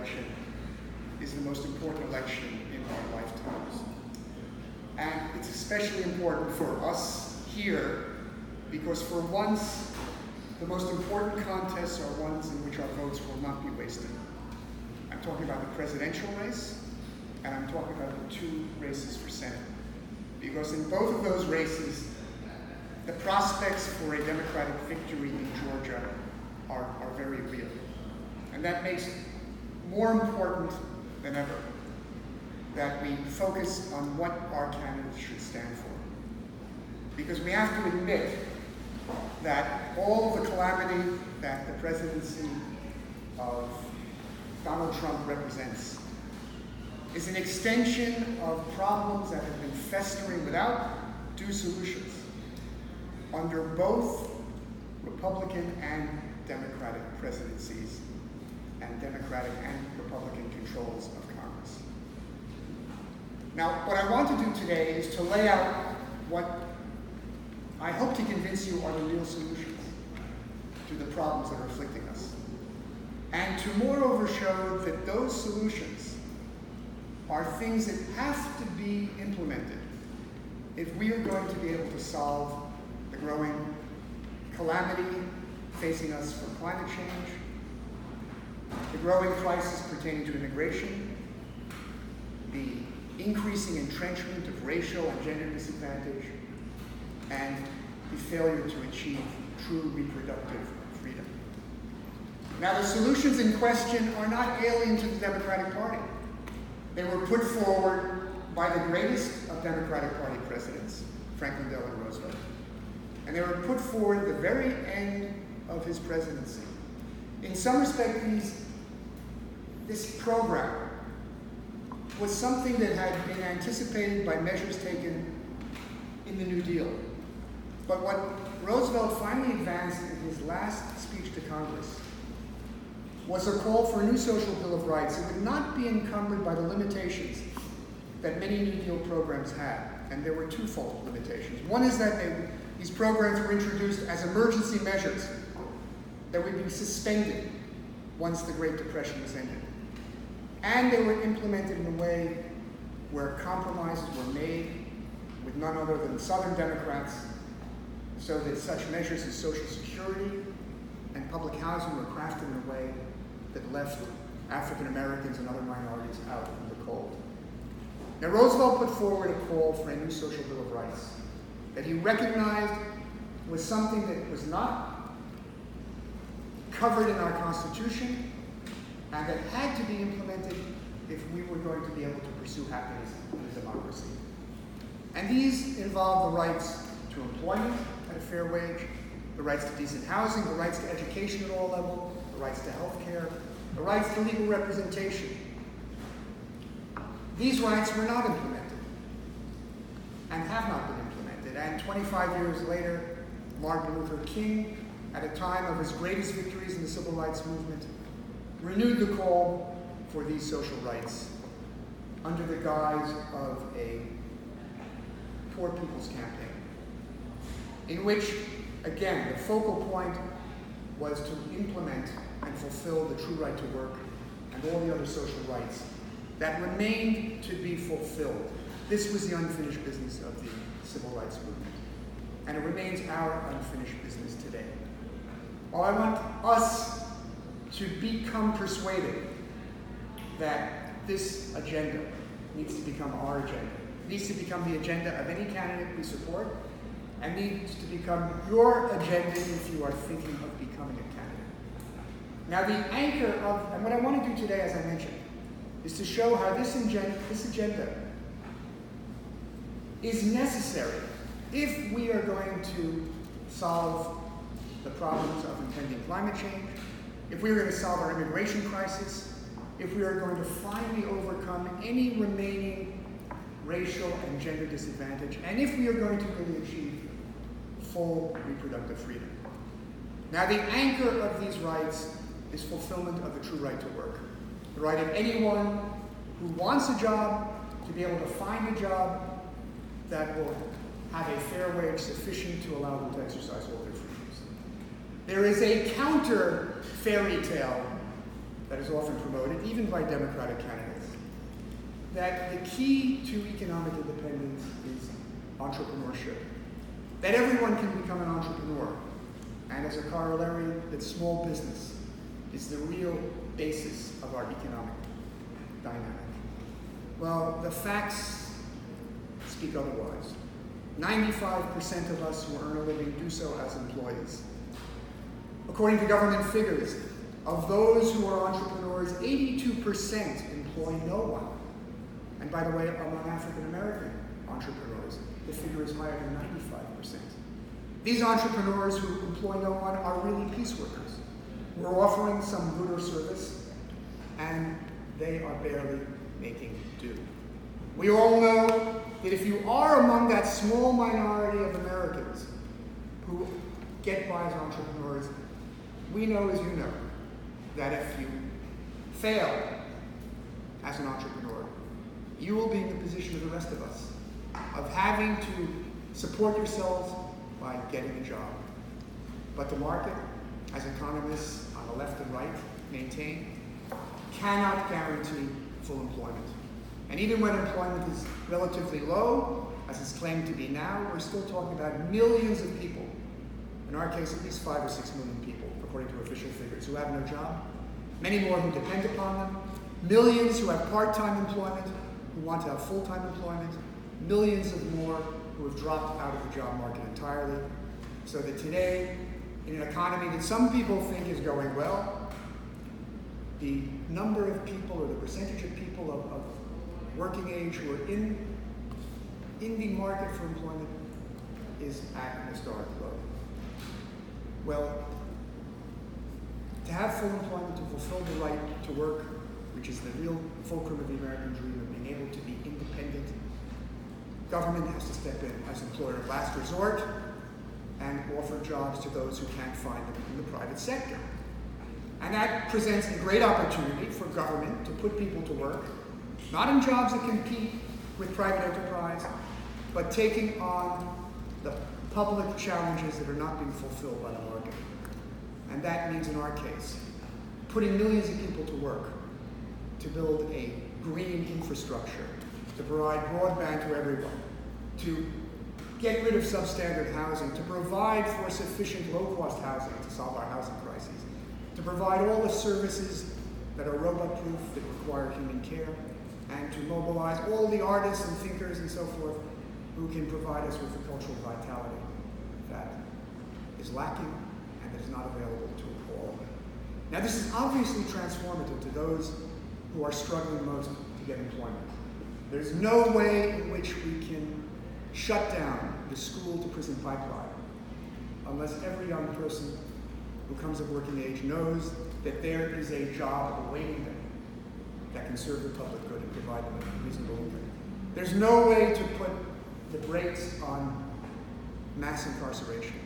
election is the most important election in our lifetimes. And it's especially important for us here because for once, the most important contests are ones in which our votes will not be wasted. I'm talking about the presidential race, and I'm talking about the 2 races for Senate. Because in both of those races, the prospects for a Democratic victory in Georgia are very real. And that makes it more important than ever that we focus on what our candidates should stand for. Because we have to admit that all of the calamity that the presidency of Donald Trump represents is an extension of problems that have been festering without due solutions under both Republican and Democratic presidencies and Democratic and Republican controls of Congress. Now, what I want to do today is to lay out what I hope to convince you are the real solutions to the problems that are afflicting us. And to moreover show that those solutions are things that have to be implemented if we are going to be able to solve the growing calamity facing us from climate change, the growing crisis pertaining to immigration, the increasing entrenchment of racial and gender disadvantage, and the failure to achieve true reproductive freedom. Now, the solutions in question are not alien to the Democratic Party. They were put forward by the greatest of Democratic Party presidents, Franklin Delano Roosevelt. And they were put forward at the very end of his presidency. In some respect, this program was something that had been anticipated by measures taken in the New Deal. But what Roosevelt finally advanced in his last speech to Congress was a call for a new social bill of rights that would not be encumbered by the limitations that many New Deal programs had. And there were twofold limitations. One is that these programs were introduced as emergency measures that would be suspended once the Great Depression was ended. And they were implemented in a way where compromises were made with none other than Southern Democrats, so that such measures as Social Security and public housing were crafted in a way that left African Americans and other minorities out in the cold. Now, Roosevelt put forward a call for a new social bill of rights that he recognized was something that was not covered in our Constitution and that had to be implemented if we were going to be able to pursue happiness in a democracy. And these involve the rights to employment at a fair wage, the rights to decent housing, the rights to education at all levels, the rights to health care, the rights to legal representation. These rights were not implemented and have not been implemented. And 25 years later, Martin Luther King, at a time of his greatest victories in the civil rights movement, renewed the call for these social rights under the guise of a Poor People's Campaign, in which, again, the focal point was to implement and fulfill the true right to work and all the other social rights that remained to be fulfilled. This was the unfinished business of the civil rights movement, and it remains our unfinished business today. Well, I want us to become persuaded that this agenda needs to become our agenda. It needs to become the agenda of any candidate we support, and needs to become your agenda if you are thinking of becoming a candidate. Now, the anchor of, and what I want to do today, as I mentioned, is to show how this agenda is necessary if we are going to solve the problems of impending climate change, if we are going to solve our immigration crisis, if we are going to finally overcome any remaining racial and gender disadvantage, and if we are going to really achieve full reproductive freedom. Now, the anchor of these rights is fulfillment of the true right to work. The right of anyone who wants a job to be able to find a job that will have a fair wage sufficient to allow them to exercise all their freedoms. There is a counter fairy tale that is often promoted, even by Democratic candidates, that the key to economic independence is entrepreneurship. That everyone can become an entrepreneur. And as a corollary, that small business is the real basis of our economic dynamic. Well, the facts speak otherwise. 95% of us who earn a living do so as employees. According to government figures, of those who are entrepreneurs, 82% employ no one. And by the way, among African American entrepreneurs, the figure is higher than 95%. These entrepreneurs who employ no one are really piece workers. We're offering some good or service, and they are barely making do. We all know that if you are among that small minority of Americans who get by as entrepreneurs, we know, as you know, that if you fail as an entrepreneur, you will be in the position of the rest of us, of having to support yourselves by getting a job. But the market, as economists on the left and right maintain, cannot guarantee full employment. And even when employment is relatively low, as it's claimed to be now, we're still talking about millions of people, in our case at least 5 or 6 million people, according to official figures, who have no job, many more who depend upon them, millions who have part-time employment, who want to have full-time employment, millions of more who have dropped out of the job market entirely, so that today, in an economy that some people think is going well, the number of people or the percentage of people of working age who are in the market for employment is at an historic low. Well, to have full employment, to fulfill the right to work, which is the real fulcrum of the American dream of being able to be independent, government has to step in as employer of last resort and offer jobs to those who can't find them in the private sector. And that presents a great opportunity for government to put people to work, not in jobs that compete with private enterprise, but taking on the public challenges that are not being fulfilled by the market. And that means, in our case, putting millions of people to work to build a green infrastructure, to provide broadband to everyone, to get rid of substandard housing, to provide for sufficient low-cost housing to solve our housing crises, to provide all the services that are robot-proof, that require human care, and to mobilize all the artists and thinkers and so forth who can provide us with the cultural vitality that is lacking and that is not available to all. Now, this is obviously transformative to those who are struggling most to get employment. There's no way in which we can shut down the school-to-prison pipeline unless every young person who comes of working age knows that there is a job awaiting them that can serve the public good and provide them a reasonable income. There's no way to put the brakes on mass incarceration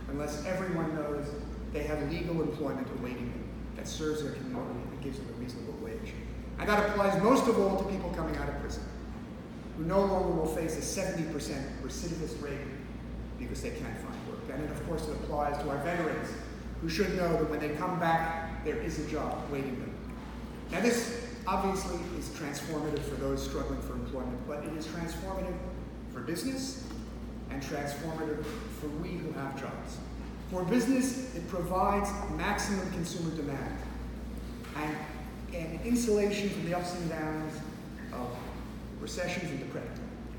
unless everyone knows they have legal employment awaiting them that serves their community and gives them a reasonable wage. And that applies most of all to people coming out of prison, who no longer will face a 70% recidivist rate because they can't find work. And then, of course, it applies to our veterans, who should know that when they come back, there is a job waiting them. Now, this obviously is transformative for those struggling for employment, but it is transformative for business and transformative for we who have jobs. For business, it provides maximum consumer demand and insulation from the ups and downs of recessions and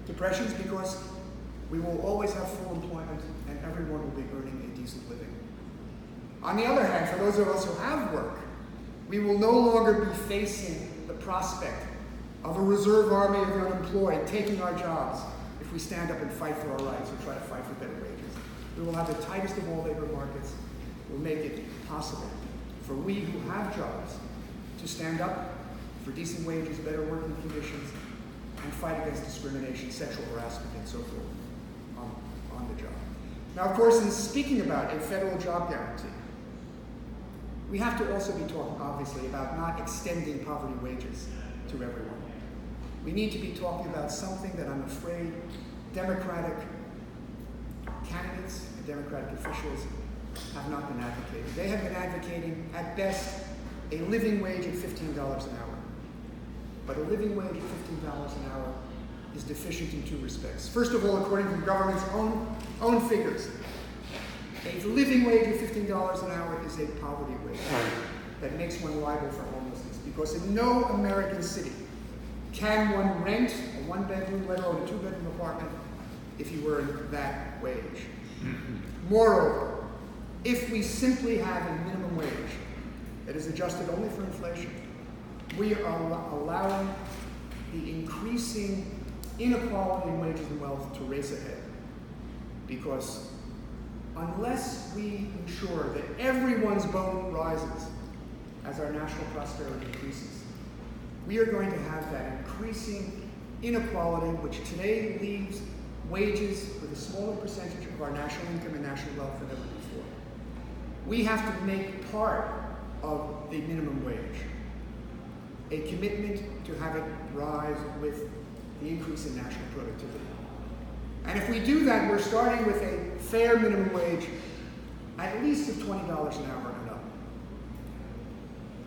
depressions, because we will always have full employment and everyone will be earning a decent living. On the other hand, for those of us who have work, we will no longer be facing the prospect of a reserve army of the unemployed taking our jobs if we stand up and fight for our rights or try to fight for better wages. We will have the tightest of all labor markets. We'll make it possible for we who have jobs to stand up for decent wages, better working conditions, and fight against discrimination, sexual harassment, and so forth on the job. Now, of course, in speaking about a federal job guarantee, we have to also be talking, obviously, about not extending poverty wages to everyone. We need to be talking about something that I'm afraid Democratic candidates and Democratic officials have not been advocating. They have been advocating, at best, a living wage at $15 an hour. But a living wage at $15 an hour is deficient in two respects. First of all, according to the government's own figures, a living wage of $15 an hour is a poverty wage that makes one liable for homelessness, because in no American city can one rent a one-bedroom, let alone a two-bedroom apartment if you earn that wage. Moreover, if we simply have a minimum wage that is adjusted only for inflation, we are allowing the increasing inequality in wages and wealth to race ahead. Because unless we ensure that everyone's boat rises as our national prosperity increases, we are going to have that increasing inequality, which today leaves wages with a smaller percentage of our national income and national wealth than ever before. We have to make part of the minimum wage a commitment to have it rise with the increase in national productivity. And if we do that, we're starting with a fair minimum wage at least of $20 an hour and up.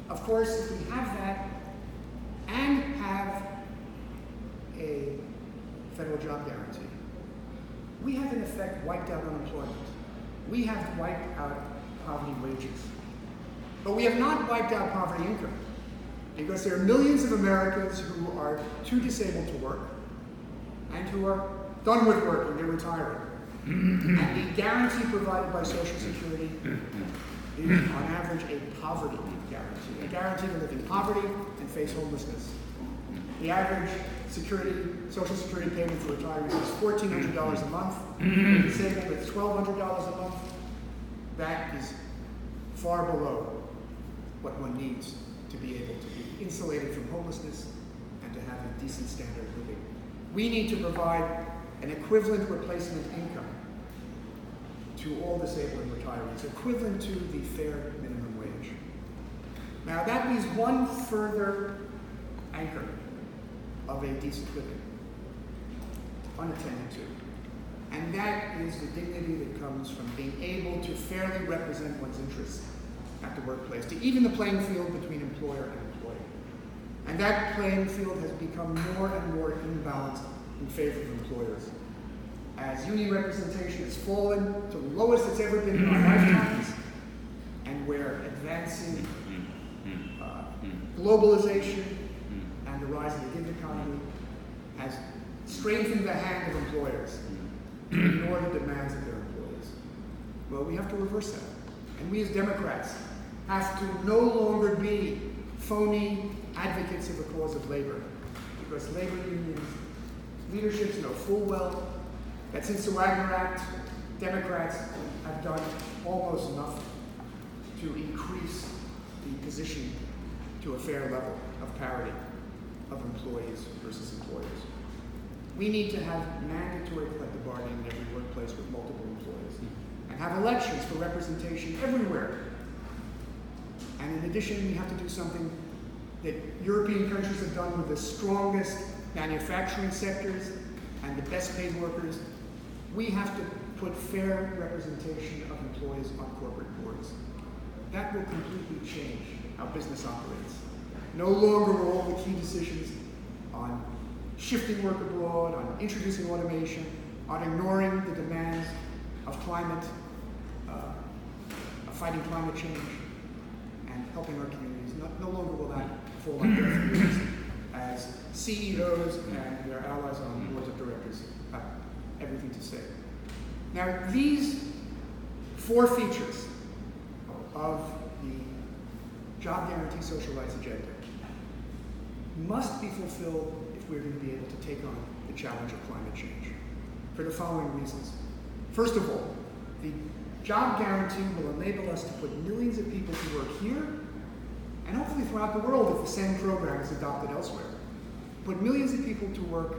Of course, if we have that and have a federal job guarantee, we have in effect wiped out unemployment. We have wiped out poverty wages. But we have not wiped out poverty income, because there are millions of Americans who are too disabled to work and who are done with working, they're retiring. And the guarantee provided by Social Security is on average a poverty guarantee, a guarantee to live in poverty and face homelessness. The average Social Security payment for retirees is $1,400 a month. The saving with $1,200 a month, that is far below what one needs to be able to be insulated from homelessness and to have a decent standard of living. We need to provide an equivalent replacement income to all disabled and retirees, equivalent to the fair minimum wage. Now that leaves one further anchor of a decent living, unattended to, and that is the dignity that comes from being able to fairly represent one's interests at the workplace, to even the playing field between employer and employee. And that playing field has become more and more imbalanced in favor of employers. As union representation has fallen to the lowest it's ever been in our lifetimes, and where advancing globalization and the rise of the gig economy has strengthened the hand of employers to ignore the demands of their employees. Well, we have to reverse that. And we as Democrats have to no longer be phony advocates of the cause of labor, because labor unions, leaderships know full well that since the Wagner Act, Democrats have done almost nothing to increase the position to a fair level of parity of employees versus employers. We need to have mandatory collective bargaining in every workplace with multiple employees, and have elections for representation everywhere. And in addition, we have to do something that European countries have done with the strongest manufacturing sectors and the best paid workers. We have to put fair representation of employees on corporate boards. That will completely change how business operates. No longer will all the key decisions on shifting work abroad, on introducing automation, on ignoring the demands of climate, of fighting climate change, and helping our communities. No longer will that fall on deaf ears as CEOs and their allies on boards of directors have everything to say. Now, these four features of the job guarantee social rights agenda must be fulfilled if we're going to be able to take on the challenge of climate change, for the following reasons. First of all, the job guarantee will enable us to put millions of people to work here, and hopefully throughout the world if the same program is adopted elsewhere. Put millions of people to work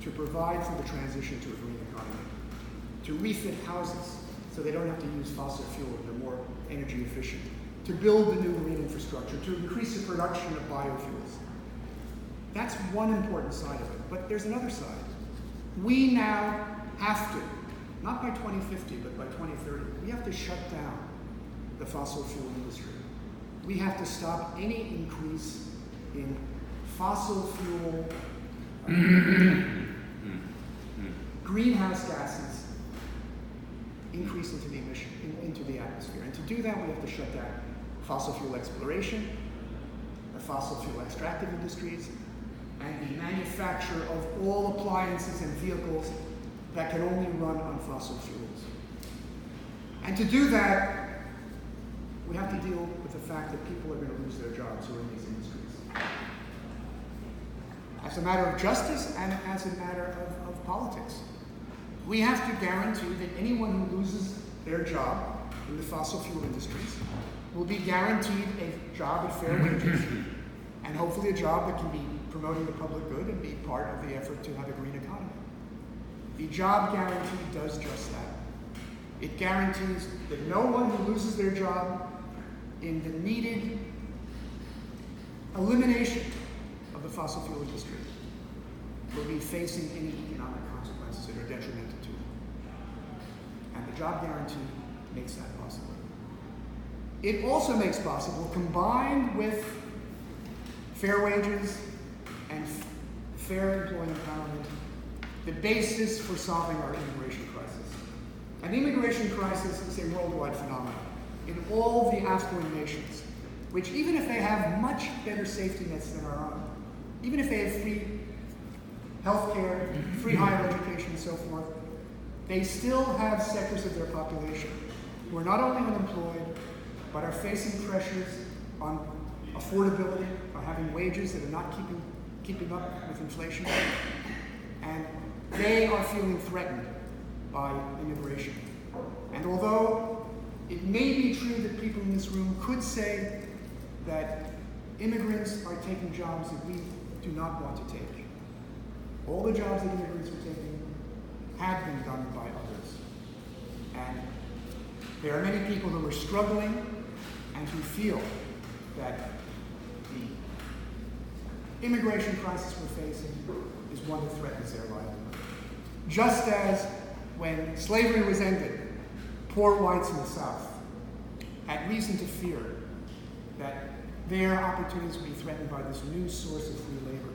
to provide for the transition to a green economy, to refit houses so they don't have to use fossil fuel, they're more energy efficient, to build the new green infrastructure, to increase the production of biofuels. That's one important side of it, but there's another side. We now have to, not by 2050, but by 2030, we have to shut down the fossil fuel industry. we have to stop any increase in fossil fuel greenhouse gases increase into the atmosphere. And to do that, we have to shut down fossil fuel exploration, the fossil fuel extractive industries, and the manufacture of all appliances and vehicles that can only run on fossil fuels. And to do that, we have to deal with the fact that people are going to lose their jobs who are in these industries. As a matter of justice and as a matter of politics. We have to guarantee that anyone who loses their job in the fossil fuel industries will be guaranteed a job at fair wages, and hopefully a job that can be promoting the public good and be part of the effort to have a green economy. The job guarantee does just that. It guarantees that no one who loses their job in the needed elimination of the fossil fuel industry will be facing any economic consequences that are detrimental to them. And the job guarantee makes that possible. It also makes possible, combined with fair wages and fair employee empowerment, the basis for solving our immigration crisis. And the immigration crisis is a worldwide phenomenon in all the affluent nations, which even if they have much better safety nets than our own, even if they have free healthcare, free higher education, and so forth, they still have sectors of their population who are not only unemployed, but are facing pressures on affordability, on having wages that are not keeping up with inflation, and they are feeling threatened by immigration. And although it may be true that people in this room could say that immigrants are taking jobs that we do not want to take, all the jobs that immigrants are taking have been done by others. And there are many people who are struggling and who feel that the immigration crisis we're facing is one that threatens their livelihood. Just as when slavery was ended, poor whites in the South had reason to fear that their opportunities would be threatened by this new source of free labor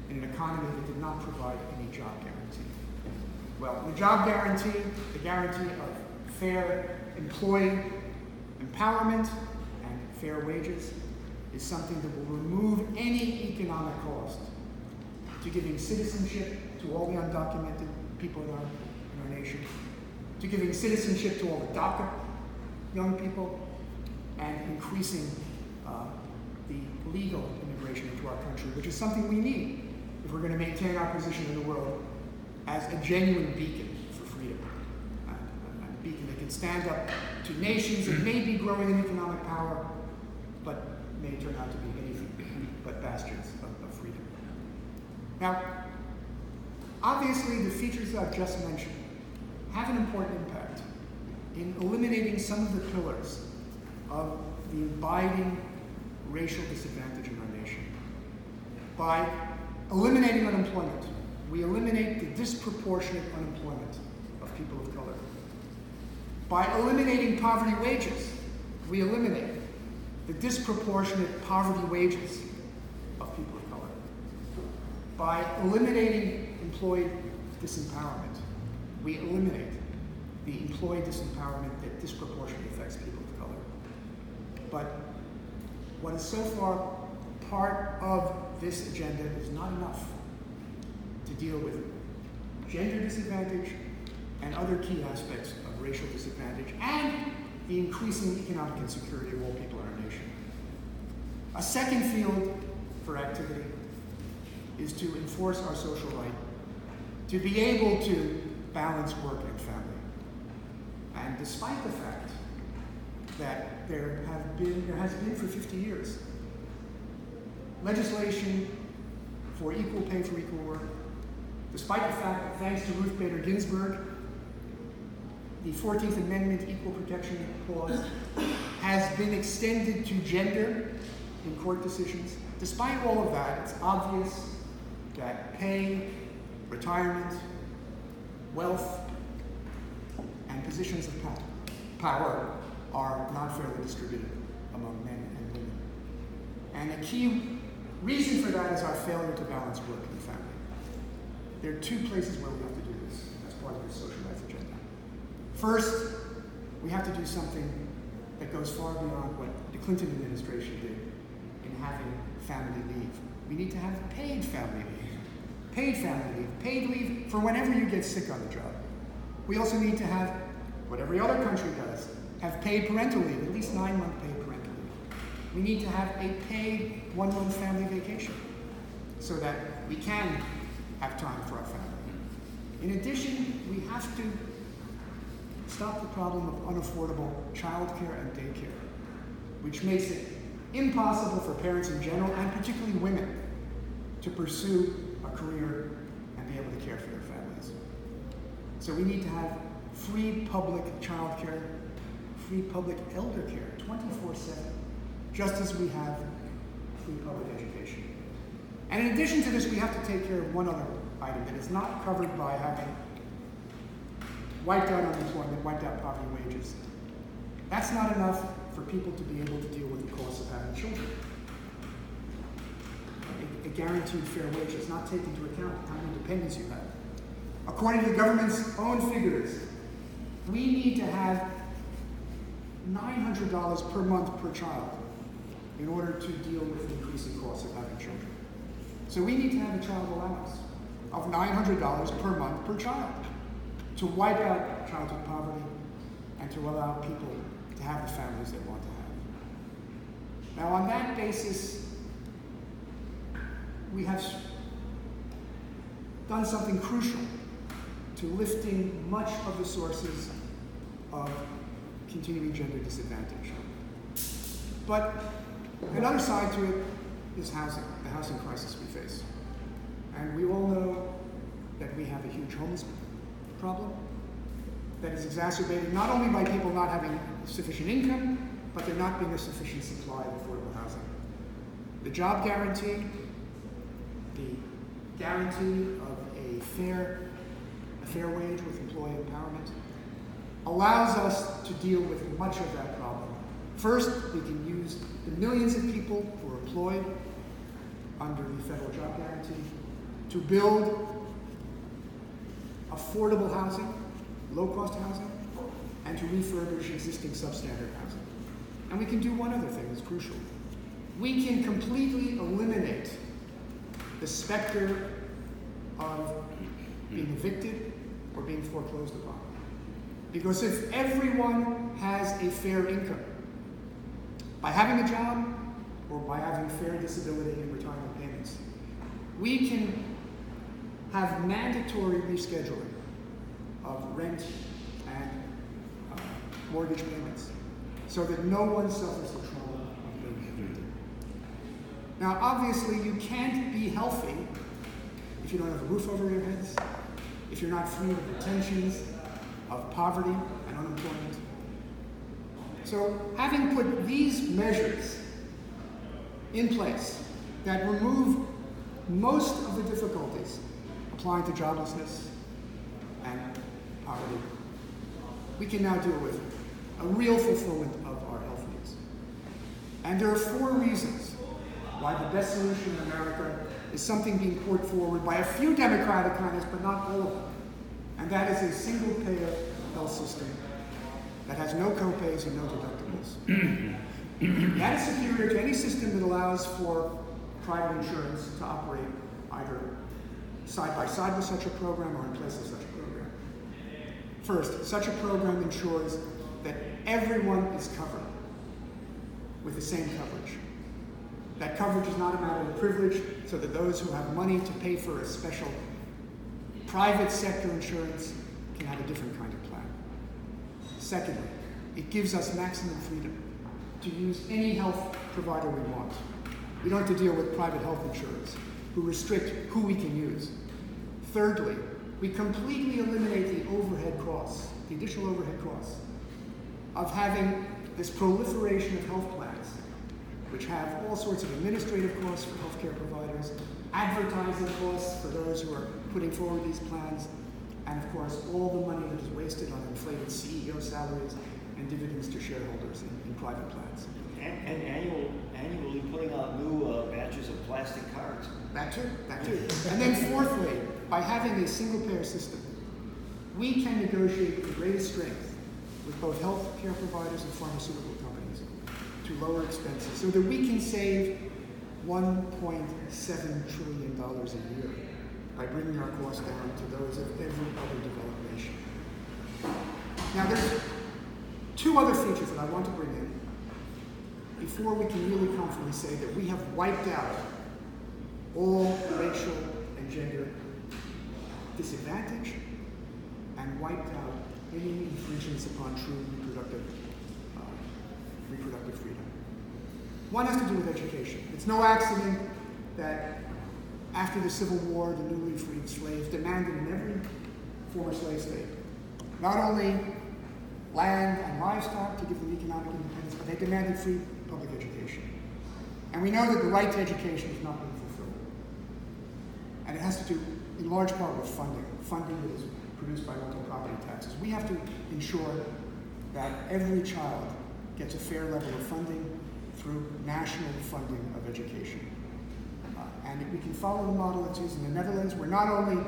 in an economy that did not provide any job guarantee. Well, the job guarantee, the guarantee of fair employee empowerment and fair wages, is something that will remove any economic cost to giving citizenship to all the undocumented people in our nation, to giving citizenship to all the DACA young people, and increasing the legal immigration into our country, which is something we need if we're going to maintain our position in the world as a genuine beacon for freedom, a beacon that can stand up to nations that may be growing in economic power, but may turn out to be anything but bastions of freedom. Now, obviously, the features I've just mentioned have an important impact in eliminating some of the pillars of the abiding racial disadvantage in our nation. By eliminating unemployment, we eliminate the disproportionate unemployment of people of color. By eliminating poverty wages, we eliminate the disproportionate poverty wages of people of color. By eliminating employee disempowerment, we eliminate the employee disempowerment that disproportionately affects people of color. But what is so far part of this agenda is not enough to deal with gender disadvantage and other key aspects of racial disadvantage and the increasing economic insecurity of all people in our nation. A second field for activity is to enforce our social right to be able to balance work and family. And despite the fact that there has been for 50 years legislation for equal pay for equal work, despite the fact that thanks to Ruth Bader Ginsburg, the 14th Amendment Equal Protection Clause has been extended to gender in court decisions. Despite all of that, it's obvious that pay, retirement, wealth, and positions of power are not fairly distributed among men and women. And a key reason for that is our failure to balance work and family. There are two places where we have to do this as part of the social rights agenda. First, we have to do something that goes far beyond what the Clinton administration did in having family leave. We need to have paid family leave. Paid family leave. Paid leave for whenever you get sick on the job. We also need to have, what every other country does, have paid parental leave, at least 9-month paid parental leave. We need to have a paid 1-month family vacation so that we can have time for our family. In addition, we have to stop the problem of unaffordable childcare and daycare, which makes it impossible for parents in general, and particularly women, to pursue a career and be able to care for their families. So we need to have free public childcare, free public elder care, 24/7, just as we have free public education. And in addition to this, we have to take care of one other item that is not covered by having wiped out unemployment, wiped out poverty wages. That's not enough for people to be able to deal with the cost of having children. A guaranteed fair wage does not take into account how many dependents you have. According to the government's own figures, we need to have $900 per month per child in order to deal with the increasing costs of having children. So we need to have a child allowance of $900 per month per child to wipe out childhood poverty and to allow people to have the families they want to have. Now, on that basis, we have done something crucial to lifting much of the sources of continuing gender disadvantage. But another side to it is housing, the housing crisis we face. And we all know that we have a huge homeless problem that is exacerbated not only by people not having sufficient income, but there not being a sufficient supply of affordable housing. The job guarantee, the guarantee of a fair wage with employee empowerment, allows us to deal with much of that problem. First, we can use the millions of people who are employed under the federal job guarantee to build affordable housing, low-cost housing, and to refurbish existing substandard housing. And we can do one other thing that's crucial. We can completely eliminate the specter of being evicted or being foreclosed upon. Because if everyone has a fair income, by having a job or by having fair disability and retirement payments, we can have mandatory rescheduling of rent and mortgage payments so that no one suffers the trauma of being evicted. Now, obviously, you can't be healthy if you don't have a roof over your heads, if you're not free of the tensions of poverty and unemployment. So, having put these measures in place that remove most of the difficulties applying to joblessness and poverty, we can now deal with a real fulfillment of our health needs. And there are 4 reasons why the best solution in America is something being put forward by a few Democratic candidates, but not all of them. And that is a single-payer health system that has no copays and no deductibles. That is superior to any system that allows for private insurance to operate either side by side with such a program or in place of such a program. First, such a program ensures that everyone is covered with the same coverage. That coverage is not a matter of privilege, so that those who have money to pay for a special private sector insurance can have a different kind of plan. Secondly, it gives us maximum freedom to use any health provider we want. We don't have to deal with private health insurers who restrict who we can use. Thirdly, we completely eliminate the overhead costs, the additional overhead costs of having this proliferation of health plans, which have all sorts of administrative costs for healthcare providers, advertising costs for those who are putting forward these plans, and of course, all the money that is wasted on inflated CEO salaries and dividends to shareholders in private plans. And annually putting out new batches of plastic cards. That too. And then fourthly, by having a single-payer system, we can negotiate with the greatest strength with both health care providers and pharmaceutical companies to lower expenses so that we can save $1.7 trillion a year by bringing our costs down to those of every other developed nation. Now, there's two other features that I want to bring in before we can really confidently say that we have wiped out all racial and gender disadvantage and wiped out any infringements upon true reproductive freedom. One has to do with education. It's no accident that after the Civil War, the newly freed slaves demanded in every former slave state not only land and livestock to give them economic independence, but they demanded free public education. And we know that the right to education is not being fulfilled. And it has to do, in large part, with funding that is produced by rental property taxes. We have to ensure that every child gets a fair level of funding through national funding of education. And if we can follow the model that's used in the Netherlands, where not only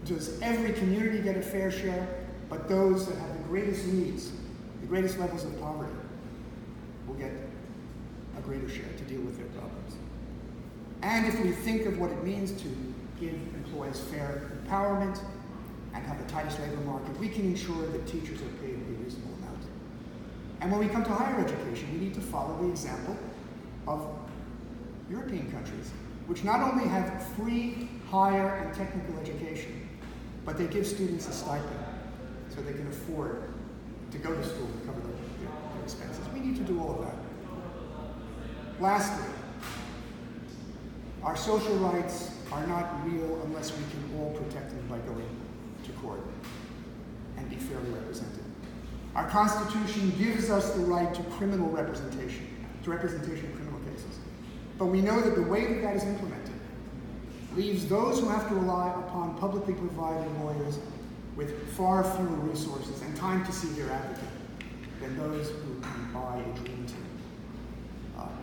does every community get a fair share, but those that have the greatest needs, the greatest levels of poverty, will get a greater share to deal with their problems. And if we think of what it means to give employees fair empowerment and have the tightest labor market, we can ensure that teachers are paid a reasonable amount. And when we come to higher education, we need to follow the example of European countries, which not only have free higher and technical education, but they give students a stipend so they can afford to go to school and cover their expenses. We need to do all of that. Lastly, our social rights are not real unless we can all protect them by going to court and be fairly represented. Our Constitution gives us the right to criminal representation, to representation in criminal cases. But we know that the way that that is implemented leaves those who have to rely upon publicly provided lawyers with far fewer resources and time to see their advocate than those who can buy a dream team.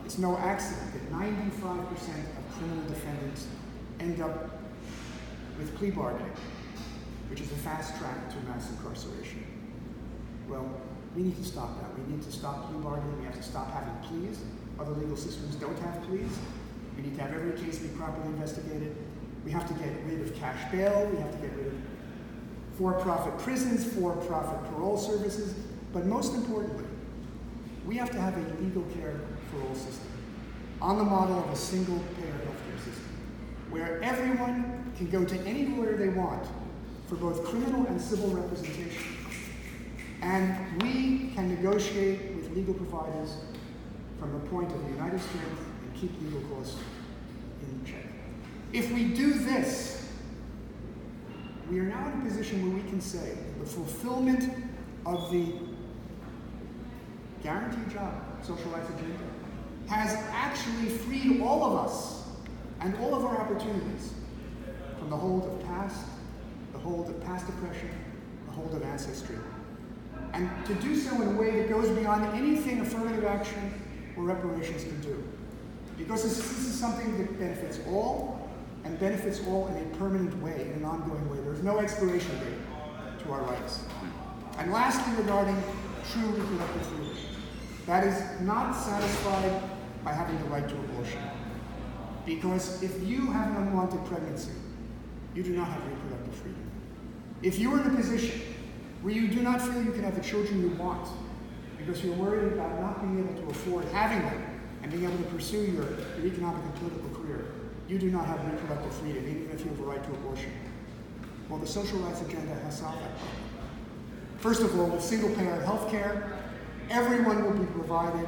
It's no accident that 95% of criminal defendants end up with plea bargaining, which is a fast track to mass incarceration. Well, we need to stop that. We need to stop plea bargaining. We have to stop having pleas. Other legal systems don't have pleas. We need to have every case be properly investigated. We have to get rid of cash bail. We have to get rid of for-profit prisons, for-profit parole services. But most importantly, we have to have a legal care for all system on the model of a single-payer healthcare system, where everyone can go to any lawyer they want for both criminal and civil representation. And we can negotiate with legal providers from a point of united strength and keep legal costs in check. If we do this, we are now in a position where we can say the fulfillment of the guaranteed job social rights agenda has actually freed all of us and all of our opportunities from the hold of past oppression, the hold of ancestry. And to do so in a way that goes beyond anything affirmative action or reparations can do. Because this is something that benefits all, and benefits all in a permanent way, in an ongoing way. There's no expiration date to our rights. And lastly, regarding true reproductive freedom, that is not satisfied by having the right to abortion. Because if you have an unwanted pregnancy, you do not have reproductive freedom. If you are in a position where you do not feel you can have the children you want because you're worried about not being able to afford having them and being able to pursue your economic and political career, you do not have reproductive freedom, even if you have a right to abortion. Well, the social rights agenda has solved that problem. First of all, with single-payer health care, everyone will be provided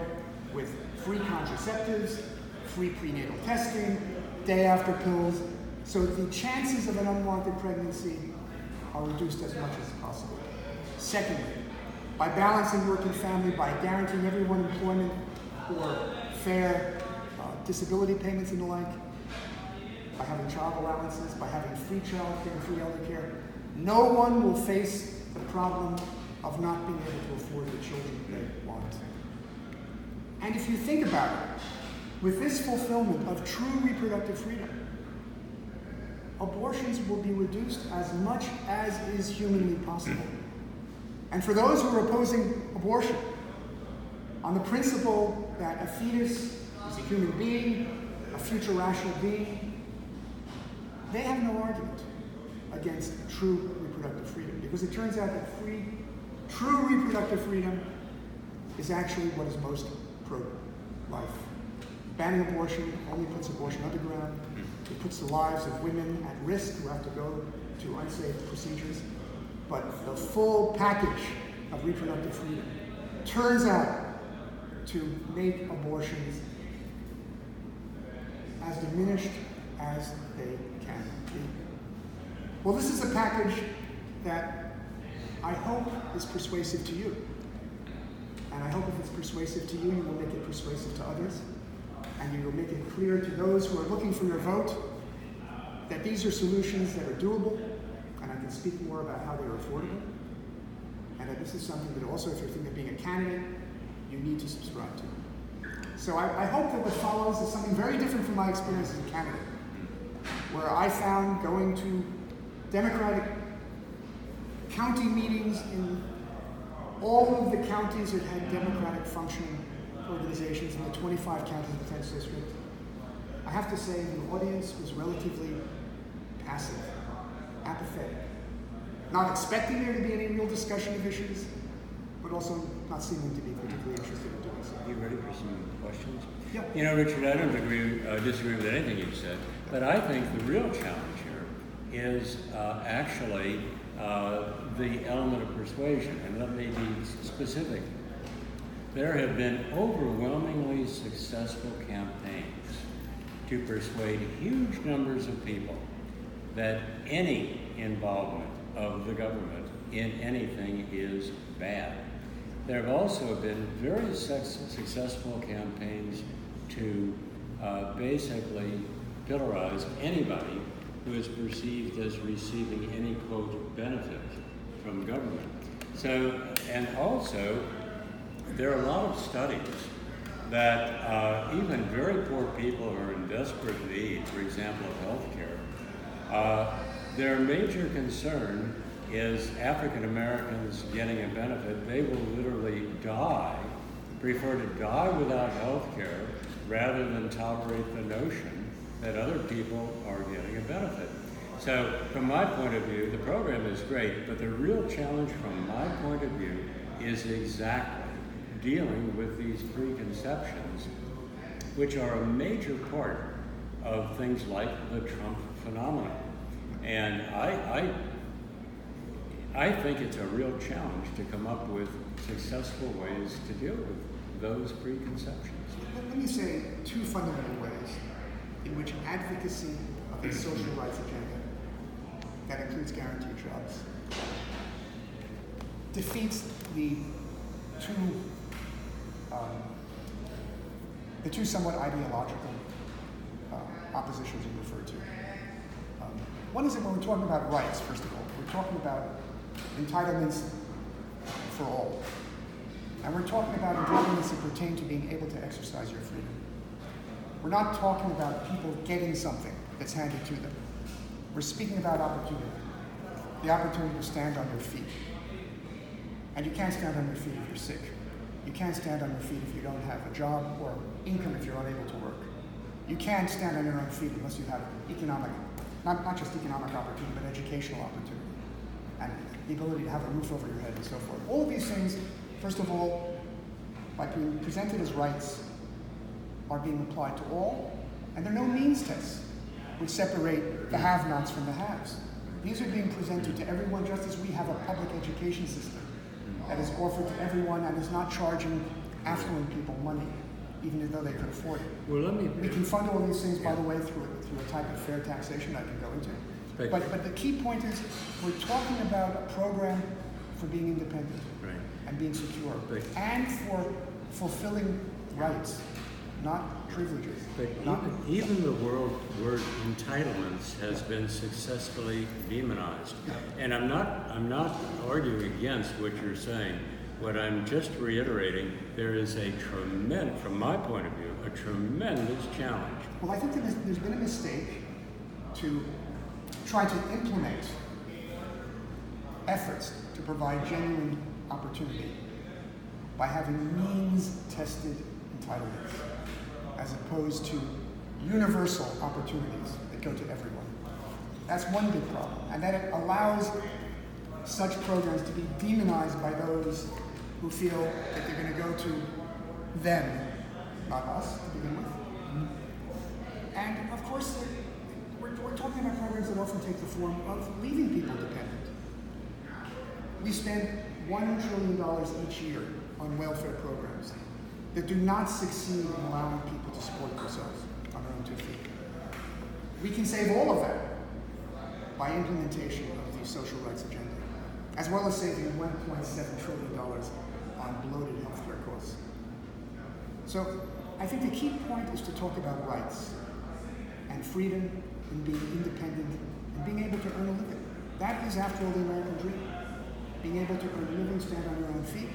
with free contraceptives, free prenatal testing, day-after pills, so the chances of an unwanted pregnancy are reduced as much as possible. Secondly, by balancing work and family, by guaranteeing everyone employment or fair disability payments and the like, by having child allowances, by having free child care and free elder care, no one will face the problem of not being able to afford the children they want. And if you think about it, with this fulfillment of true reproductive freedom, abortions will be reduced as much as is humanly possible. And for those who are opposing abortion, on the principle that a fetus is a human being, a future rational being, they have no argument against true reproductive freedom, because it turns out that true reproductive freedom is actually what is most pro-life. Banning abortion only puts abortion underground. It puts the lives of women at risk who have to go to unsafe procedures. But the full package of reproductive freedom turns out to make abortions as diminished as they can be. Well, this is a package that I hope is persuasive to you. And I hope if it's persuasive to you, you will make it persuasive to others. And you will make it clear to those who are looking for your vote that these are solutions that are doable, and I can speak more about how they are affordable. And that this is something that also, if you're thinking of being a candidate, you need to subscribe to. So I hope that what follows is something very different from my experience as a candidate, where I found going to Democratic county meetings in all of the counties that had Democratic functioning organizations in the 25 counties of the 10th district. I have to say the audience was relatively passive, apathetic, not expecting there to be any real discussion of issues, but also not seeming to be particularly interested in doing so. You ready for some questions? Yeah. You know, Richard, I don't disagree with anything you've said, but I think the real challenge here is actually the element of persuasion, and let me be specific. There have been overwhelmingly successful campaigns to persuade huge numbers of people that any involvement of the government in anything is bad. There have also been very successful campaigns to basically pilorize anybody who is perceived as receiving any, quote, benefit from government. So, and also, there are a lot of studies that even very poor people who are in desperate need, for example, of health care, their major concern is African Americans getting a benefit. They will literally prefer to die without health care rather than tolerate the notion that other people are getting a benefit. So from my point of view, the program is great, but the real challenge from my point of view is exactly dealing with these preconceptions, which are a major part of things like the Trump phenomenon. And I think it's a real challenge to come up with successful ways to deal with those preconceptions. Let me say two fundamental ways in which advocacy of a social rights agenda that includes guaranteed jobs defeats the two somewhat ideological oppositions you referred to. One is that when we're talking about rights, first of all, we're talking about entitlements for all. And we're talking about entitlements that pertain to being able to exercise your freedom. We're not talking about people getting something that's handed to them. We're speaking about opportunity, the opportunity to stand on your feet. And you can't stand on your feet if you're sick. You can't stand on your feet if you don't have a job or income if you're unable to work. You can't stand on your own feet unless you have economic, not just economic opportunity, but educational opportunity. And the ability to have a roof over your head and so forth. All of these things, first of all, by being presented as rights, are being applied to all, and there are no means tests which separate the have-nots from the haves. These are being presented to everyone just as we have a public education system that is offered to everyone and is not charging affluent people money, even though they could afford it. Well, we can fund all these things, by the way, through a type of fair taxation I can go into. But the key point is we're talking about a program for being independent and being secure and for fulfilling rights, not privileges. But even the word entitlements has been successfully demonized. And I'm not arguing against what you're saying what I'm just reiterating, there is a tremendous, from my point of view, a tremendous challenge. Well, I think that there's been a mistake to try to implement efforts to provide genuine opportunity by having means-tested entitlements as opposed to universal opportunities that go to everyone. That's one big problem, and that it allows such programs to be demonized by those who feel that they're going to go to them, not us, to begin with. And of course, we're talking about programs that often take the form of leaving people dependent. We spend $1 trillion each year on welfare programs that do not succeed in allowing people to support themselves on their own 2 feet. We can save all of that by implementation of the social rights agenda, as well as saving $1.7 trillion on bloated healthcare costs. So I think the key point is to talk about rights and freedom and being independent and being able to earn a living. That is, after all, the American dream. Being able to earn a living, stand on your own feet,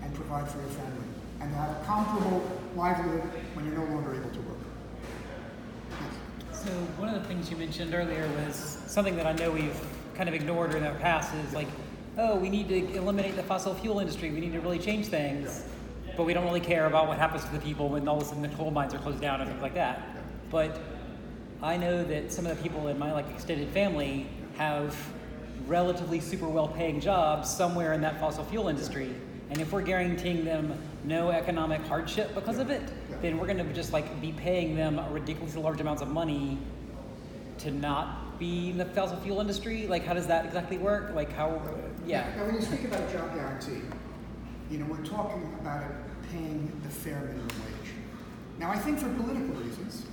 and provide for your family, and have a comparable livelihood when you're no longer able to work. Yes. So one of the things you mentioned earlier was something that I know we've kind of ignored in our past is like, oh, we need to eliminate the fossil fuel industry. We need to really change things, but we don't really care about what happens to the people when all of a sudden the coal mines are closed down and things like that. But I know that some of the people in my extended family have relatively super well-paying jobs somewhere in that fossil fuel industry, and if we're guaranteeing them no economic hardship because of it, then we're going to just be paying them ridiculously large amounts of money to not be in the fossil fuel industry. How does that exactly work? How? Yeah. Now, when you speak about a job guarantee, we're talking about it paying the fair minimum wage. Now, I think for political reasons,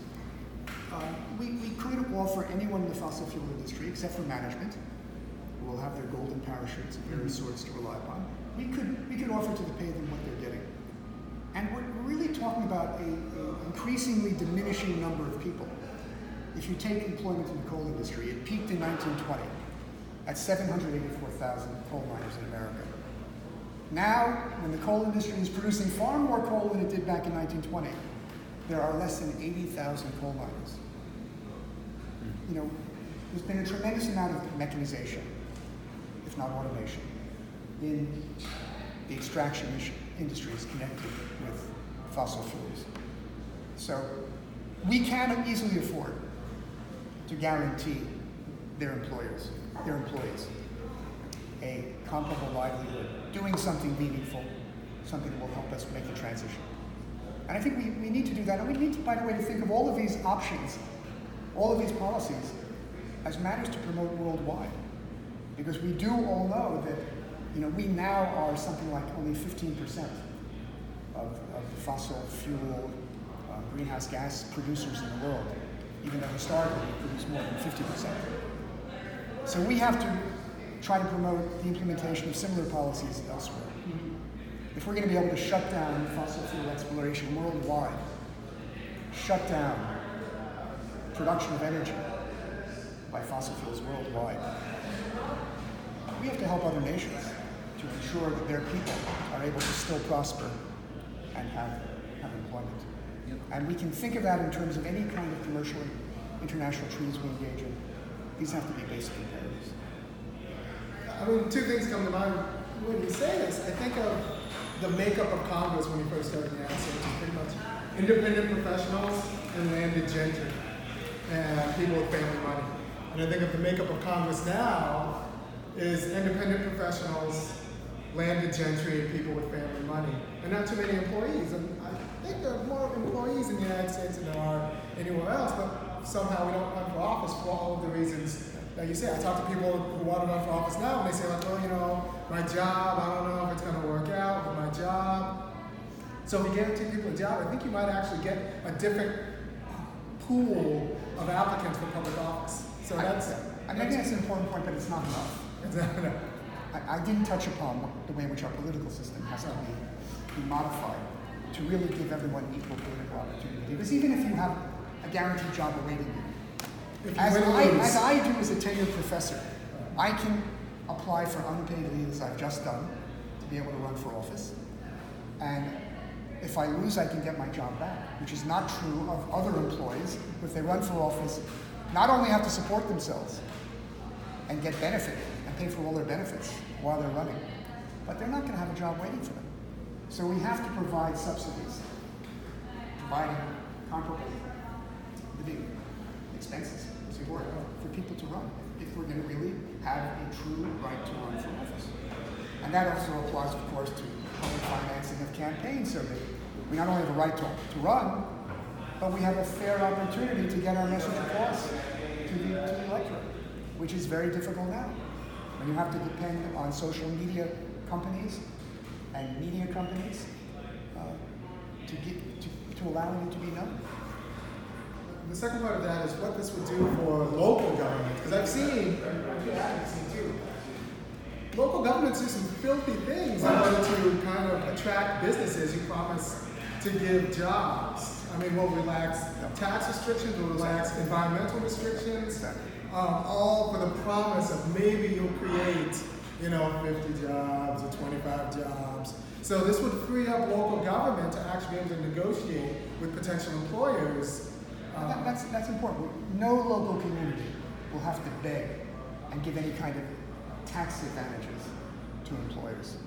we could offer anyone in the fossil fuel industry, except for management, who will have their golden parachutes of various sorts to rely upon. We could offer to pay them what they're getting. And we're really talking about an increasingly diminishing number of people. If you take employment in the coal industry, it peaked in 1920 at 784,000 coal miners in America. Now, when the coal industry is producing far more coal than it did back in 1920, there are less than 80,000 coal miners. There's been a tremendous amount of mechanization, if not automation, in the extraction industries connected with fossil fuels. So we can easily afford to guarantee their employees a comparable livelihood, doing something meaningful, something that will help us make the transition. And I think we need to do that. And we need to, by the way, to think of all of these options, all of these policies, as matters to promote worldwide. Because we do all know that we now are something like only 15% of the fossil fuel greenhouse gas producers in the world, even though historically we produce more than 50%. So we have to try to promote the implementation of similar policies elsewhere. If we're going to be able to shut down fossil fuel exploration worldwide, shut down production of energy by fossil fuels worldwide, we have to help other nations to ensure that their people are able to still prosper and have employment. Yep. And we can think of that in terms of any kind of commercial international treaties we engage in. These have to be basic imperatives. Two things come to mind when you say this. I think of the makeup of Congress when you first started the answer, which is pretty much independent professionals and landed gentry and people with family money. And I think of the makeup of Congress now is independent professionals, landed gentry, and people with family money, and not too many employees. And I think there are more employees in the United States than there are anywhere else, but somehow we don't run for office for all of the reasons that you say. I talk to people who want to run for office now, and they say, my job, I don't know if it's going to work out with my job. So if you guarantee people a job, I think you might actually get a different pool of applicants for public office. So I think that's an important point, but it's not enough. Exactly. I didn't touch upon the way in which our political system has to be modified to really give everyone equal political opportunity. Because even if you have a guaranteed job awaiting you, as I do as a tenured professor, I can apply for unpaid leave, as I've just done, be able to run for office. And if I lose, I can get my job back, which is not true of other employees. If they run for office, not only have to support themselves and get benefit and pay for all their benefits while they're running, but they're not going to have a job waiting for them. So we have to provide subsidies, providing comparable living expenses support for people to run if we're going to really have a true right to run for office. And that also applies, of course, to public financing of campaigns, so that we not only have a right to run, but we have a fair opportunity to get our message across to the electorate, which is very difficult now. When you have to depend on social media companies and media companies to allow you to be known. The second part of that is what this would do for local government, because I've seen too. Local governments do some filthy things in order to kind of attract businesses who promise to give jobs. I mean, we'll relax tax restrictions, we'll relax environmental restrictions, all for the promise of maybe you'll create, 50 jobs or 25 jobs. So this would free up local government to actually be able to negotiate with potential employers. That's important. No local community will have to beg and give any kind of tax advantages to employers.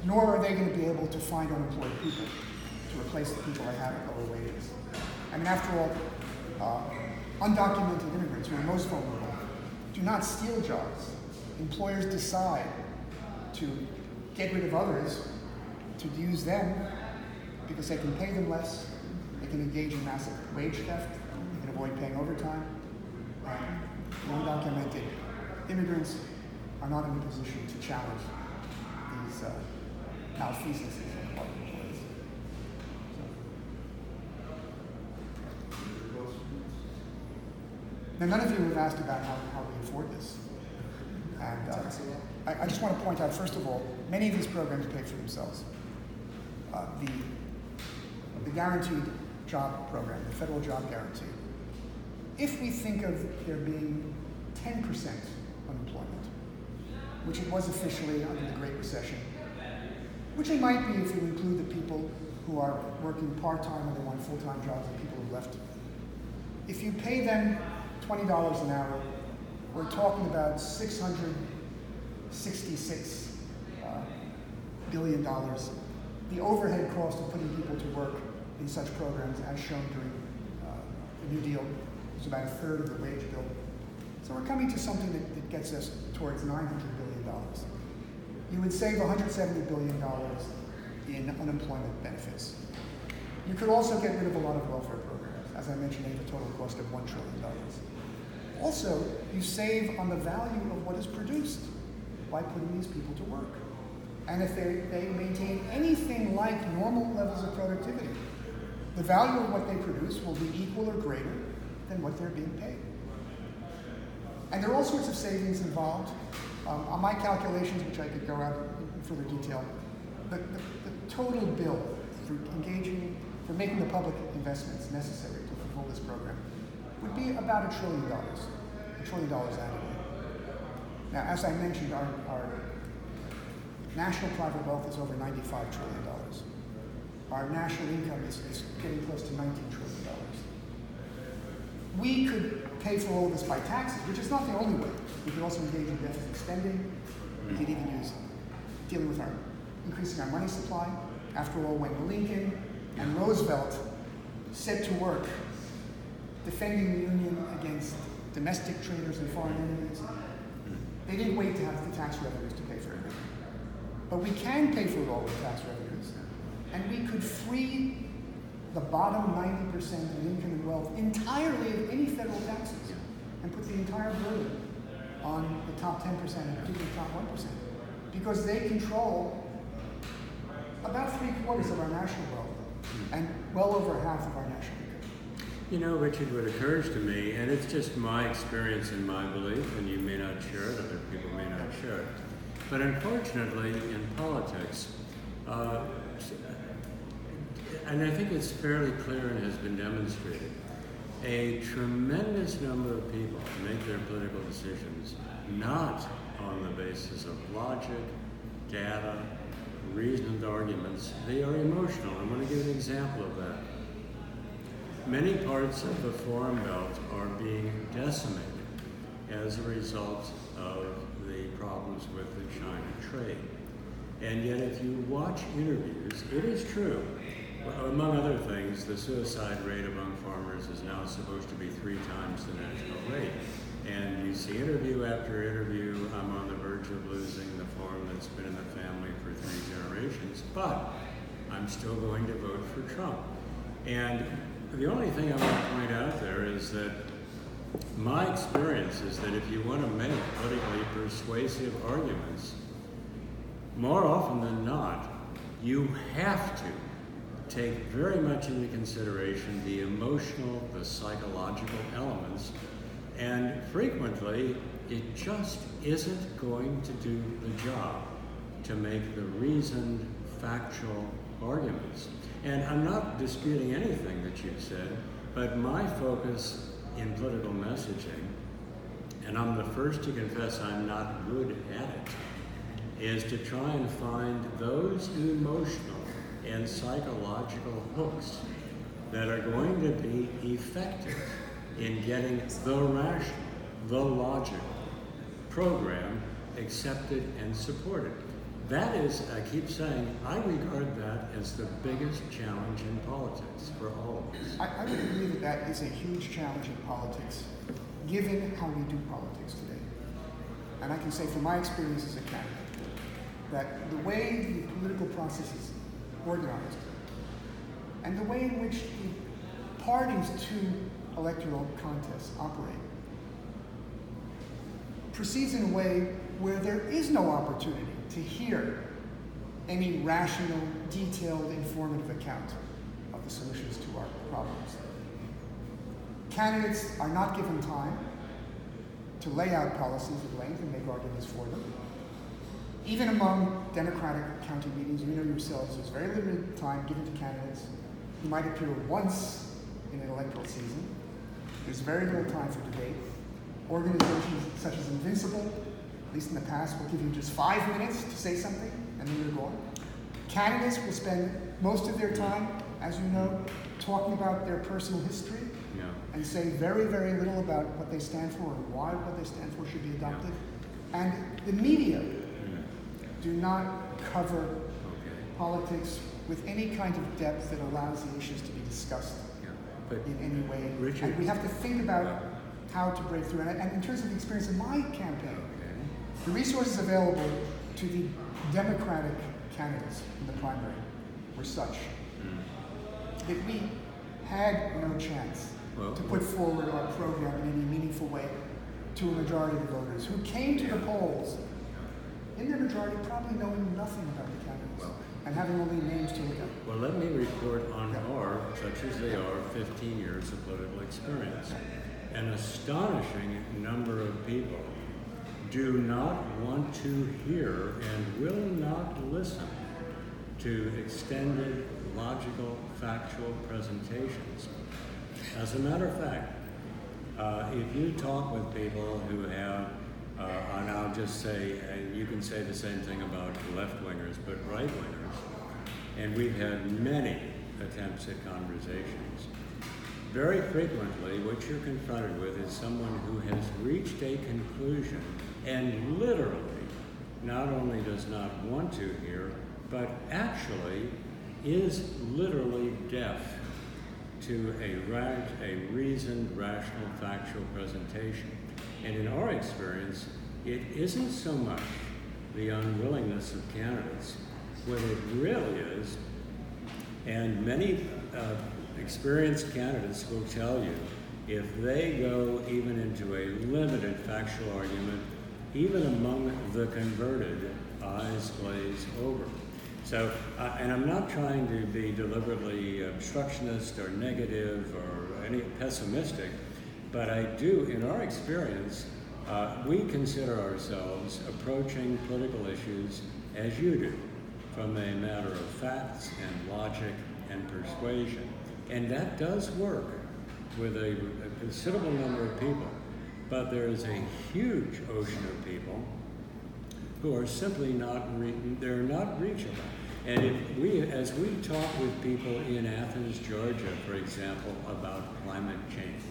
Nor are they going to be able to find unemployed people to replace the people they have at lower wages. I mean, after all, undocumented immigrants who are most vulnerable do not steal jobs. Employers decide to get rid of others, to use them, because they can pay them less, they can engage in massive wage theft, they can avoid paying overtime. Undocumented immigrants are not in a position to challenge these malfeasances on the part of employees. Now, none of you have asked about how we afford this. And I just want to point out, first of all, many of these programs pay for themselves. The guaranteed job program, the federal job guarantee, if we think of there being 10% unemployment, which it was officially under the Great Recession, which it might be if you include the people who are working part-time and they want full-time jobs and people who left. If you pay them $20 an hour, we're talking about $666 billion. The overhead cost of putting people to work in such programs, as shown during the New Deal, is about a third of the wage bill. So we're coming to something that gets us towards $900 billion. You would save $170 billion in unemployment benefits. You could also get rid of a lot of welfare programs. As I mentioned, they have a total cost of $1 trillion. Also, you save on the value of what is produced by putting these people to work. And if they maintain anything like normal levels of productivity, the value of what they produce will be equal or greater than what they're being paid. And there are all sorts of savings involved. On my calculations, which I could go out in further detail, the total bill for making the public investments necessary to fulfill this program would be about $1 trillion annually. Now, as I mentioned, our national private wealth is over $95 trillion. Our national income is getting close to $19 trillion. We could pay for all of this by taxes, which is not the only way. We could also engage in deficit spending. We could even use dealing with increasing our money supply. After all, when Lincoln and Roosevelt set to work defending the Union against domestic traders and foreign enemies, they didn't wait to have the tax revenues to pay for everything. But we can pay for it all with tax revenues, and we could free the bottom 90% of income and wealth entirely of any federal taxes and put the entire burden on the top 10% and particularly the top 1%, because they control about 3/4 of our national wealth and well over half of our national income. Richard, what occurs to me, and it's just my experience and my belief, and you may not share it, other people may not share it, but unfortunately in politics, and I think it's fairly clear and has been demonstrated, a tremendous number of people make their political decisions not on the basis of logic, data, reasoned arguments, they are emotional. I'm going to give an example of that. Many parts of the Farm Belt are being decimated as a result of the problems with the China trade. And yet if you watch interviews, it is true. Among other things, the suicide rate among farmers is now supposed to be 3 times the national rate. And you see interview after interview, I'm on the verge of losing the farm that's been in the family for 3 generations, but I'm still going to vote for Trump. And the only thing I want to point out there is that my experience is that if you want to make politically persuasive arguments, more often than not, you have to take very much into consideration the emotional, the psychological elements, and frequently it just isn't going to do the job to make the reasoned, factual arguments. And I'm not disputing anything that you've said, but my focus in political messaging, and I'm the first to confess I'm not good at it, is to try and find those emotional and psychological hooks that are going to be effective in getting the rational, the logical program accepted and supported. That is, I keep saying, I regard that as the biggest challenge in politics for all of us. I would agree that that is a huge challenge in politics, given how we do politics today. And I can say from my experience as a candidate, that the way the political process is organized, and the way in which the parties to electoral contests operate, proceeds in a way where there is no opportunity to hear any rational, detailed, informative account of the solutions to our problems. Candidates are not given time to lay out policies at length and make arguments for them. Even among Democratic county meetings, you know yourselves, there's very limited time given to candidates who might appear once in an electoral season. There's very little time for debate. Organizations such as Invincible, at least in the past, will give you just 5 minutes to say something, and then you're gone. Candidates will spend most of their time, as you know, talking about their personal history, and say very, very little about what they stand for and why what they stand for should be adopted. And the media do not cover politics with any kind of depth that allows the issues to be discussed in any way. Richard, and we have to think about how to break through. And in terms of the experience in my campaign, the resources available to the Democratic candidates in the primary were such that we had no chance to put forward our program in any meaningful way to a majority of the voters who came to the polls in their majority probably knowing nothing about the candidates and having only names to look at. Well, let me report on our, such as they are, 15 years of political experience. An astonishing number of people do not want to hear and will not listen to extended, logical, factual presentations. As a matter of fact, if you talk with people who have, and I'll just say, you can say the same thing about left-wingers, but right-wingers, and we've had many attempts at conversations. Very frequently, what you're confronted with is someone who has reached a conclusion and literally not only does not want to hear, but actually is literally deaf to a reasoned, rational, factual presentation. And in our experience, it isn't so much the unwillingness of candidates. What it really is, and many experienced candidates will tell you, if they go even into a limited factual argument, even among the converted, eyes glaze over. So, and I'm not trying to be deliberately obstructionist or negative or any pessimistic, but I do, in our experience, we consider ourselves approaching political issues as you do, from a matter of facts and logic and persuasion. And that does work with a considerable number of people. But there is a huge ocean of people who are simply they're not reachable. And as we talk with people in Athens, Georgia, for example, about climate change,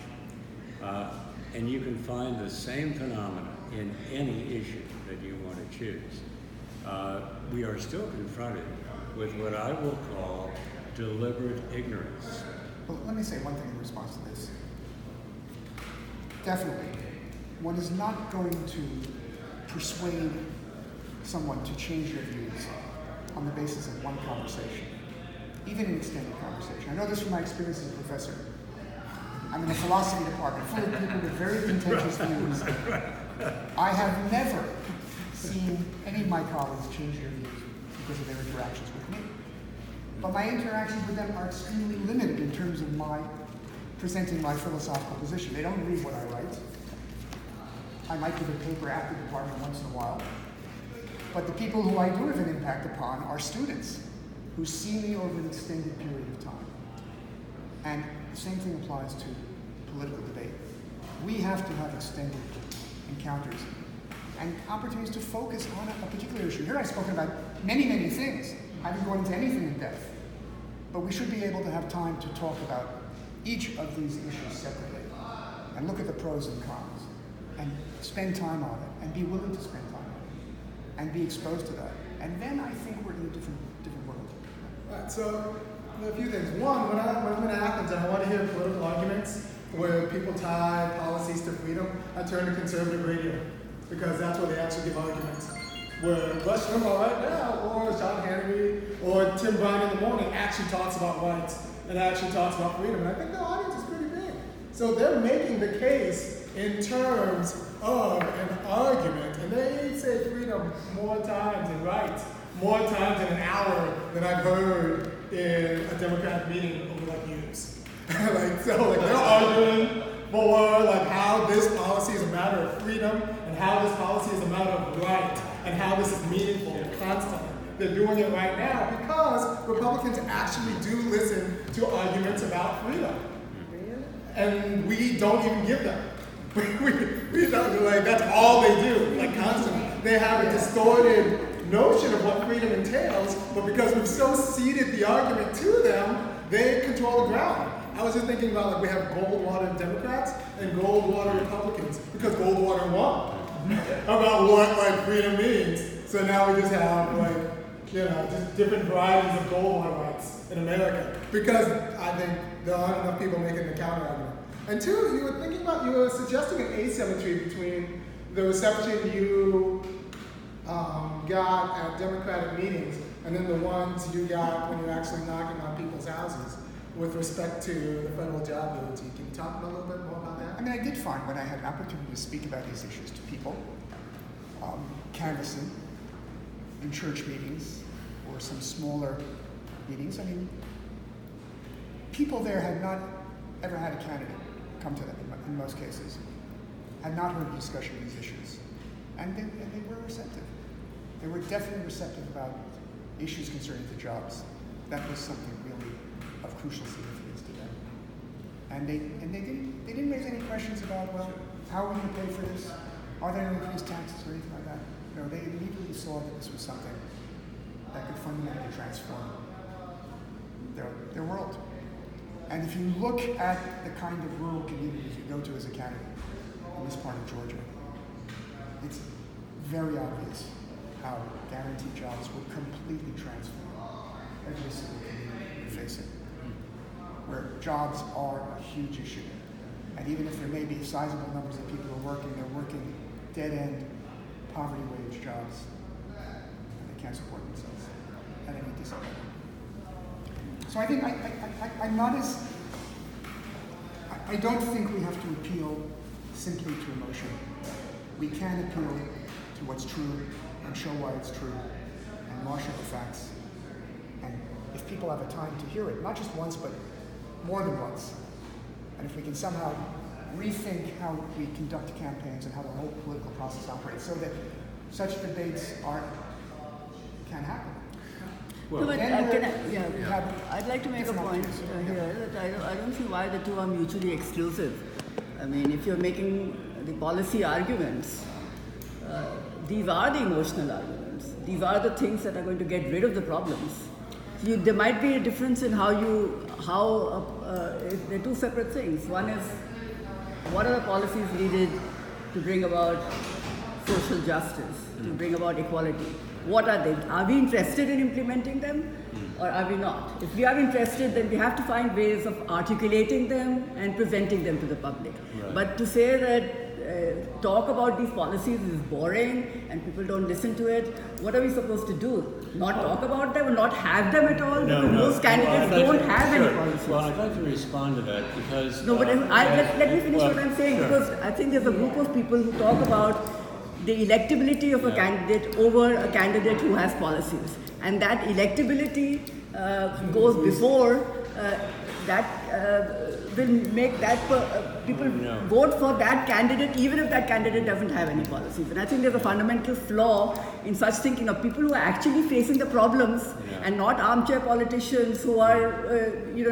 and you can find the same phenomena in any issue that you want to choose, we are still confronted with what I will call deliberate ignorance. Well, let me say one thing in response to this. Definitely, one is not going to persuade someone to change their views on the basis of one conversation, even an extended conversation. I know this from my experience as a professor. I'm in the philosophy department full of people with very contentious views. I have never seen any of my colleagues change their views because of their interactions with me. But my interactions with them are extremely limited in terms of my presenting my philosophical position. They don't read what I write. I might give a paper at the department once in a while. But the people who I do have an impact upon are students who see me over an extended period of time. And the same thing applies to political debate. We have to have extended encounters and opportunities to focus on a particular issue. Here I've spoken about many, many things. I haven't gone into anything in depth. But we should be able to have time to talk about each of these issues separately and look at the pros and cons and spend time on it and be willing to spend time on it and be exposed to that. And then I think we're in a different world. Right, so a few things. One, when I'm in Athens and I want to hear political arguments where people tie policies to freedom, I turn to conservative radio because that's where they actually give arguments. Where Rush Limbaugh right now, or John Henry, or Tim Bryant in the morning actually talks about rights and actually talks about freedom. And I think the audience is pretty big. So they're making the case in terms of an argument, and they say freedom more times and rights more times in an hour than I've heard in a Democratic meeting over like years. They're arguing for how this policy is a matter of freedom and how this policy is a matter of right and how this is meaningful and constant. They're doing it right now because Republicans actually do listen to arguments about freedom. And we don't even give them. we don't, that's all they do, constantly. They have a distorted notion of what freedom entails, but because we've so ceded the argument to them, they control the ground. I was just thinking about we have Goldwater Democrats and Goldwater Republicans because Goldwater won about what freedom means. So now we just have just different varieties of Goldwater rights in America because I think there aren't enough people making the counter argument. And two, you were suggesting an asymmetry between the reception you got at Democratic meetings and then the ones you got when you're actually knocking on people's houses with respect to the federal job guarantee. Can you talk a little bit more about that? I mean, I did find when I had an opportunity to speak about these issues to people, canvassing in church meetings or some smaller meetings, people there had not ever had a candidate come to them in most cases, had not heard discussion of these issues, and they were receptive. They were definitely receptive about issues concerning the jobs. That was something really of crucial significance to them. And they didn't raise any questions about, well, how are we going to pay for this? Are there increased taxes or anything like that? No, they immediately saw that this was something that could fundamentally transform their world. And if you look at the kind of rural communities you go to as a candidate in this part of Georgia, it's very obvious how guaranteed jobs would completely transform every single community you're facing, where jobs are a huge issue. And even if there may be sizable numbers of people who are working, they're working dead-end, poverty wage jobs, and they can't support themselves at any decent level. So I think I'm not as, I don't think we have to appeal simply to emotion. We can appeal to what's true and show why it's true and marshal the facts. And if people have a time to hear it, not just once, but more than once, and if we can somehow rethink how we conduct campaigns and how the whole political process operates so that such debates can happen. Well, no, but I'd like to make a point here that I don't see why the two are mutually exclusive. I mean, if you're making the policy arguments, these are the emotional arguments. These are the things that are going to get rid of the problems. There might be a difference in there are two separate things. One is, what are the policies needed to bring about social justice, to bring about equality? What are they? Are we interested in implementing them, or are we not? If we are interested, then we have to find ways of articulating them and presenting them to the public. Right. But to say that talk about these policies is boring and people don't listen to it, what are we supposed to do? Not talk about them or not have them at all? Because most candidates don't have any policies. Well, I'd like to respond to that because... No, but let me finish what I'm saying, sure. because I think there's a group of people who talk about the electability of a candidate over a candidate who has policies. And that electability goes before will make that people vote for that candidate even if that candidate doesn't have any policies. And I think there's a fundamental flaw in such thinking of people who are actually facing the problems and not armchair politicians who are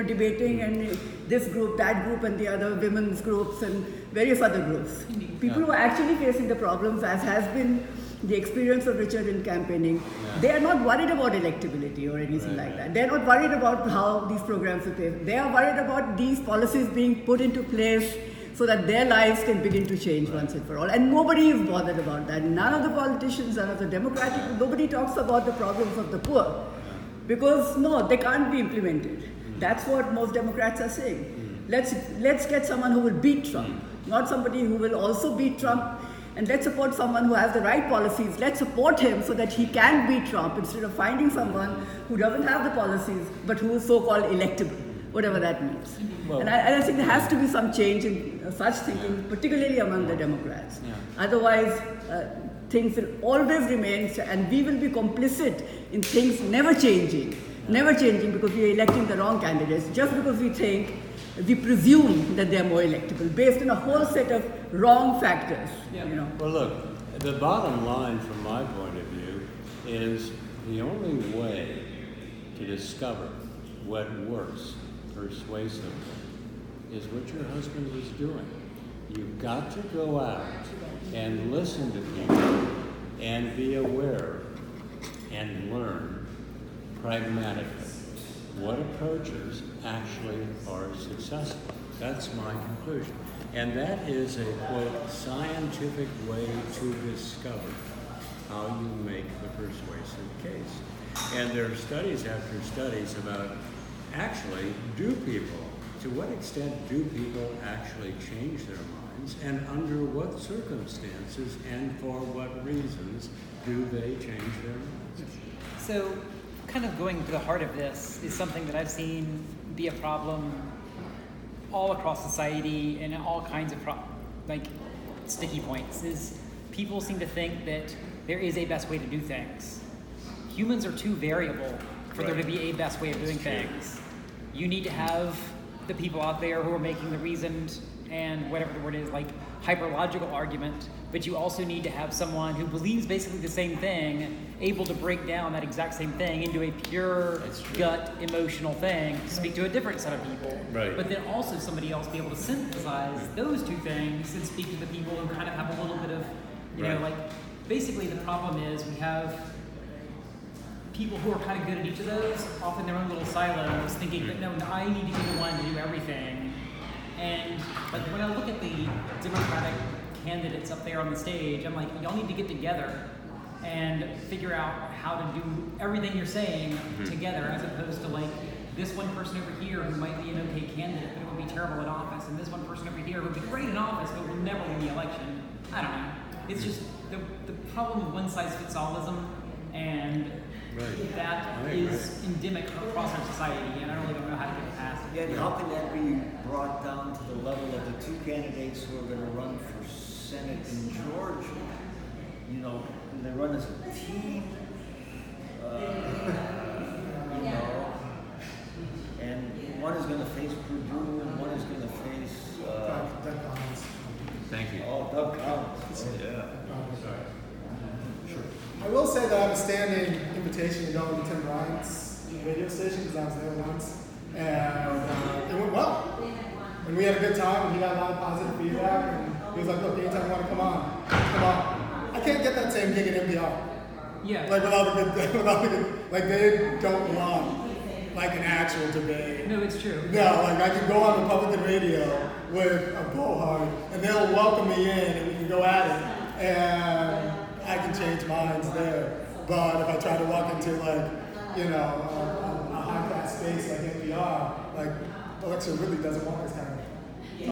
debating and this group, that group and the other women's groups and various other groups. People who are actually facing the problems, as has been the experience of Richard in campaigning, they are not worried about electability or anything like that. They're not worried about how these programs will pay. They are worried about these policies being put into place so that their lives can begin to change once and for all. And nobody is bothered about that. None of the politicians, none of the Democratic, nobody talks about the problems of the poor. Because no, they can't be implemented. That's what most Democrats are saying. Let's get someone who will beat Trump, not somebody who will also beat Trump. And let's support someone who has the right policies. Let's support him so that he can beat Trump instead of finding someone who doesn't have the policies but who is so-called electable, whatever that means. Well, and I think there has to be some change in such thinking, particularly among the Democrats. Otherwise, things will always remain, and we will be complicit in things never changing because we are electing the wrong candidates, just because we presume that they are more electable based on a whole set of wrong factors. Well, look, the bottom line from my point of view is the only way to discover what works persuasively is what your husband is doing. You've got to go out and listen to people and be aware and learn pragmatically what approaches actually are successful. That's my conclusion. And that is a, quote, scientific way to discover how you make the persuasive case. And there are studies after studies about actually, to what extent do people actually change their minds, and under what circumstances and for what reasons do they change their minds? So, kind of going to the heart of this is something that I've seen be a problem all across society and all kinds of sticky points, is people seem to think that there is a best way to do things. Humans are too variable for there to be a best way of doing things. You need to have the people out there who are making the reasoned and whatever the word is, like hyperlogical argument, but you also need to have someone who believes basically the same thing, able to break down that exact same thing into a pure gut emotional thing to speak to a different set of people. Right. But then also somebody else be able to synthesize those two things and speak to the people who kind of have a little bit of, basically the problem is we have people who are kind of good at each of those, off in their own little silos, thinking that no, I need to be the one to do everything. And when I look at the Democratic candidates up there on the stage, I'm like, y'all need to get together and figure out how to do everything you're saying together, as opposed to this one person over here who might be an okay candidate, but it would be terrible in office, and this one person over here who would be great in office, but will never win the election. I don't know. It's just the problem of one-size-fits-allism, and that is endemic across our society, and I really don't know how to get past it. Yeah, and how can that be brought down to the level of the two candidates who are going to run for Senate in Georgia? When they run as a team, and one is going to face Purdue and one is going to face... Doug Collins. Thank you. Oh, Doug Collins. Yeah. Sure. I will say that I have a standing invitation to go to Tim Bryant's radio station because I was there once, and it went well. And we had a good time, and he got a lot of positive feedback. And he was like, "Look, anytime you want to come on." I can't get that same gig at NPR. Yeah. Like without a good, like they don't want like an actual debate. No, it's true. No, like I can go on Republican radio with a blowhard and they'll welcome me in and we can go at it and I can change minds there. But if I try to walk into like, you know, a high class space like NPR, like Alexa really doesn't want this kind of